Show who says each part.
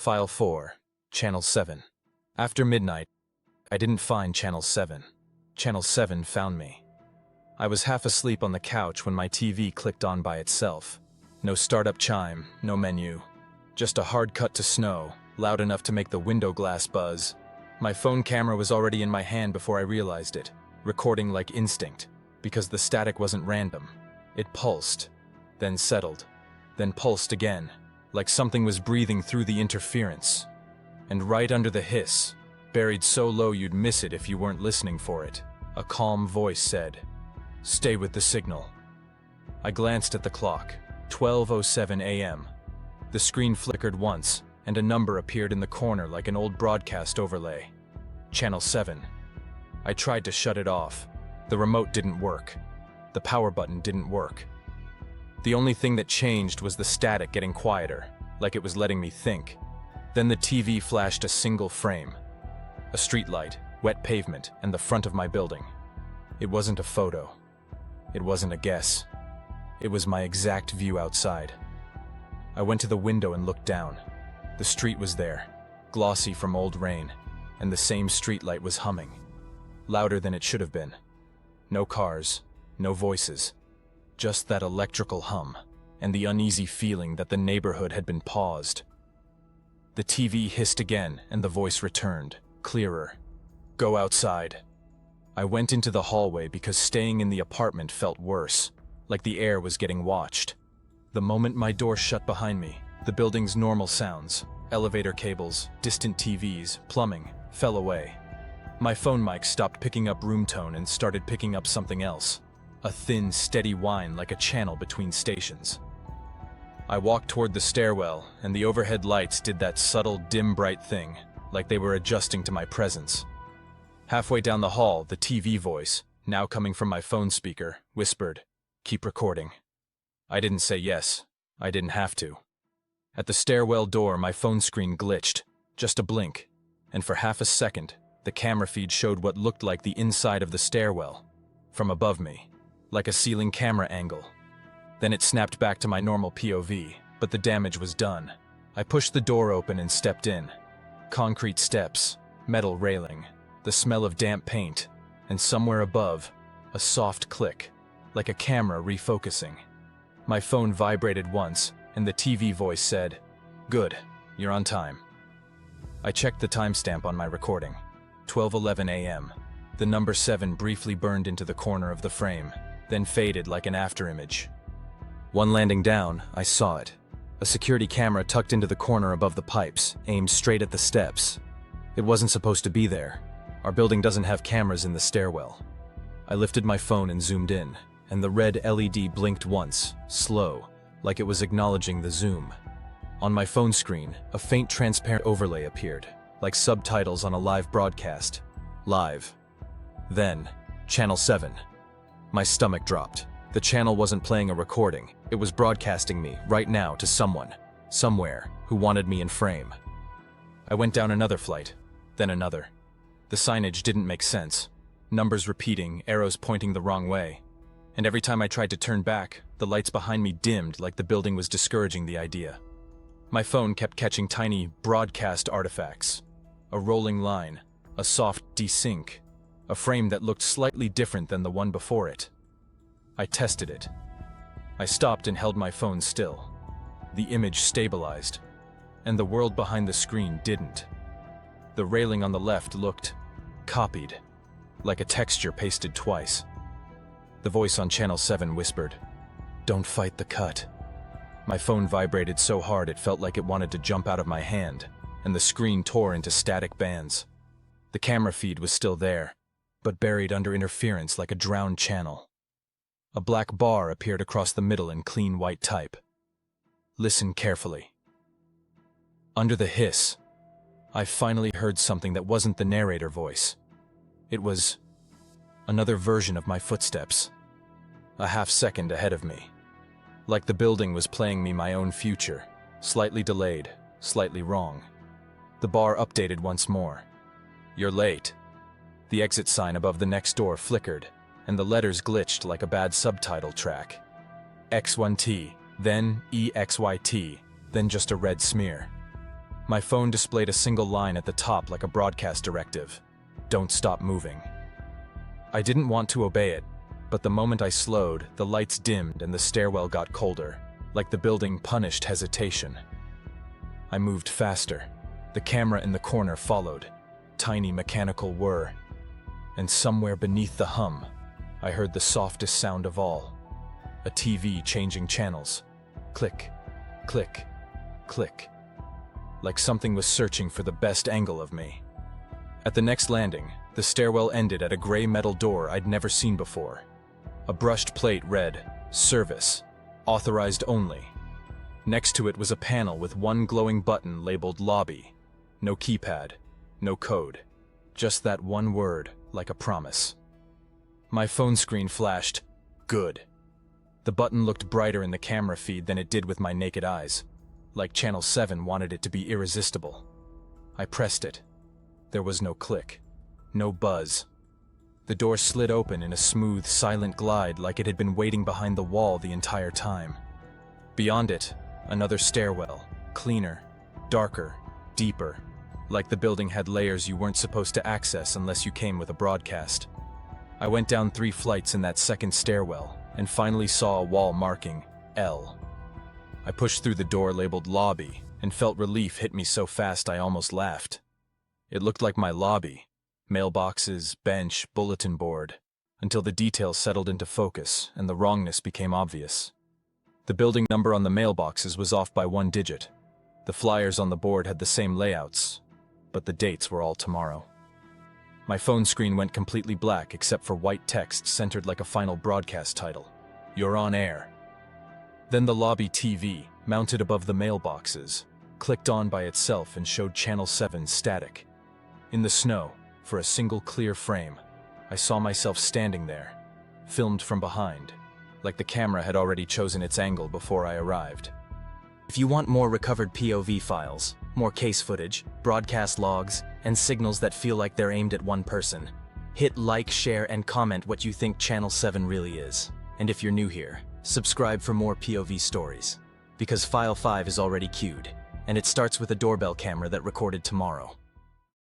Speaker 1: File 4, Channel 7. After midnight, I didn't find Channel 7. Channel 7 found me. I was half asleep on the couch when my TV clicked on by itself. No startup chime, no menu. Just a hard cut to snow, loud enough to make the window glass buzz. My phone camera was already in my hand before I realized it, recording like instinct, because the static wasn't random. It pulsed, then settled, then pulsed again, like something was breathing through the interference. And right under the hiss, buried so low you'd miss it if you weren't listening for it, a calm voice said, "Stay with the signal." I glanced at the clock, 12:07 a.m. The screen flickered once, and a number appeared in the corner like an old broadcast overlay. Channel 7. I tried to shut it off. The remote didn't work. The power button didn't work. The only thing that changed was the static getting quieter, like it was letting me think. Then the TV flashed a single frame. A streetlight, wet pavement, and the front of my building. It wasn't a photo. It wasn't a guess. It was my exact view outside. I went to the window and looked down. The street was there, glossy from old rain, and the same streetlight was humming, louder than it should have been. No cars, no voices, just that electrical hum, and the uneasy feeling that the neighborhood had been paused. The TV hissed again, and the voice returned, clearer. "Go outside." I went into the hallway because staying in the apartment felt worse, like the air was getting watched. The moment my door shut behind me, the building's normal sounds, elevator cables, distant TVs, plumbing, fell away. My phone mic stopped picking up room tone and started picking up something else, a thin, steady whine like a channel between stations. I walked toward the stairwell, and the overhead lights did that subtle, dim, bright thing, like they were adjusting to my presence. Halfway down the hall, the TV voice, now coming from my phone speaker, whispered, "Keep recording." I didn't say yes. I didn't have to. At the stairwell door, my phone screen glitched, just a blink, and for half a second, the camera feed showed what looked like the inside of the stairwell, from above me, like a ceiling camera angle. Then it snapped back to my normal POV, but the damage was done. I pushed the door open and stepped in. Concrete steps, metal railing, the smell of damp paint, and somewhere above, a soft click, like a camera refocusing. My phone vibrated once, and the TV voice said, "Good, you're on time." I checked the timestamp on my recording, 12:11 a.m. The number 7 briefly burned into the corner of the frame, then faded like an afterimage. One landing down, I saw it. A security camera tucked into the corner above the pipes, aimed straight at the steps. It wasn't supposed to be there. Our building doesn't have cameras in the stairwell. I lifted my phone and zoomed in, and the red LED blinked once, slow, like it was acknowledging the zoom. On my phone screen, a faint transparent overlay appeared, like subtitles on a live broadcast. Live. Then, Channel 7. My stomach dropped. The channel wasn't playing a recording. It was broadcasting me, right now, to someone, somewhere, who wanted me in frame. I went down another flight, then another. The signage didn't make sense. Numbers repeating, arrows pointing the wrong way. And every time I tried to turn back, the lights behind me dimmed like the building was discouraging the idea. My phone kept catching tiny broadcast artifacts. A rolling line, a soft desync, a frame that looked slightly different than the one before it. I tested it. I stopped and held my phone still. The image stabilized, and the world behind the screen didn't. The railing on the left looked copied, like a texture pasted twice. The voice on Channel 7 whispered, "Don't fight the cut." My phone vibrated so hard it felt like it wanted to jump out of my hand, and the screen tore into static bands. The camera feed was still there, but buried under interference like a drowned channel. A black bar appeared across the middle in clean white type. Listen carefully. Under the hiss, I finally heard something that wasn't the narrator voice. It was another version of my footsteps, a half second ahead of me. Like the building was playing me my own future, slightly delayed, slightly wrong. The bar updated once more. "You're late." The exit sign above the next door flickered, and the letters glitched like a bad subtitle track. X1T, then EXYT, then just a red smear. My phone displayed a single line at the top like a broadcast directive. Don't stop moving. I didn't want to obey it, but the moment I slowed, the lights dimmed and the stairwell got colder, like the building punished hesitation. I moved faster. The camera in the corner followed. Tiny mechanical whir. And somewhere beneath the hum, I heard the softest sound of all. A TV changing channels. Click, click, click. Like something was searching for the best angle of me. At the next landing, the stairwell ended at a gray metal door I'd never seen before. A brushed plate read, "Service. Authorized only." Next to it was a panel with one glowing button labeled "Lobby." No keypad, no code. Just that one word, like a promise. My phone screen flashed, "Good." The button looked brighter in the camera feed than it did with my naked eyes, like Channel 7 wanted it to be irresistible. I pressed it. There was no click, no buzz. The door slid open in a smooth, silent glide like it had been waiting behind the wall the entire time. Beyond it, another stairwell, cleaner, darker, deeper, like the building had layers you weren't supposed to access unless you came with a broadcast. I went down 3 flights in that second stairwell and finally saw a wall marking L. I pushed through the door labeled "Lobby" and felt relief hit me so fast I almost laughed. It looked like my lobby. Mailboxes, bench, bulletin board, until the details settled into focus and the wrongness became obvious. The building number on the mailboxes was off by 1 digit. The flyers on the board had the same layouts, but the dates were all tomorrow. My phone screen went completely black except for white text centered like a final broadcast title. "You're on air." Then the lobby TV, mounted above the mailboxes, clicked on by itself and showed Channel 7 static. In the snow, for a single clear frame, I saw myself standing there, filmed from behind, like the camera had already chosen its angle before I arrived.
Speaker 2: If you want more recovered POV files, more case footage, broadcast logs, and signals that feel like they're aimed at one person, hit like, share, and comment what you think Channel 7 really is. And if you're new here, subscribe for more POV stories. Because File 5 is already queued, and it starts with a doorbell camera that recorded tomorrow.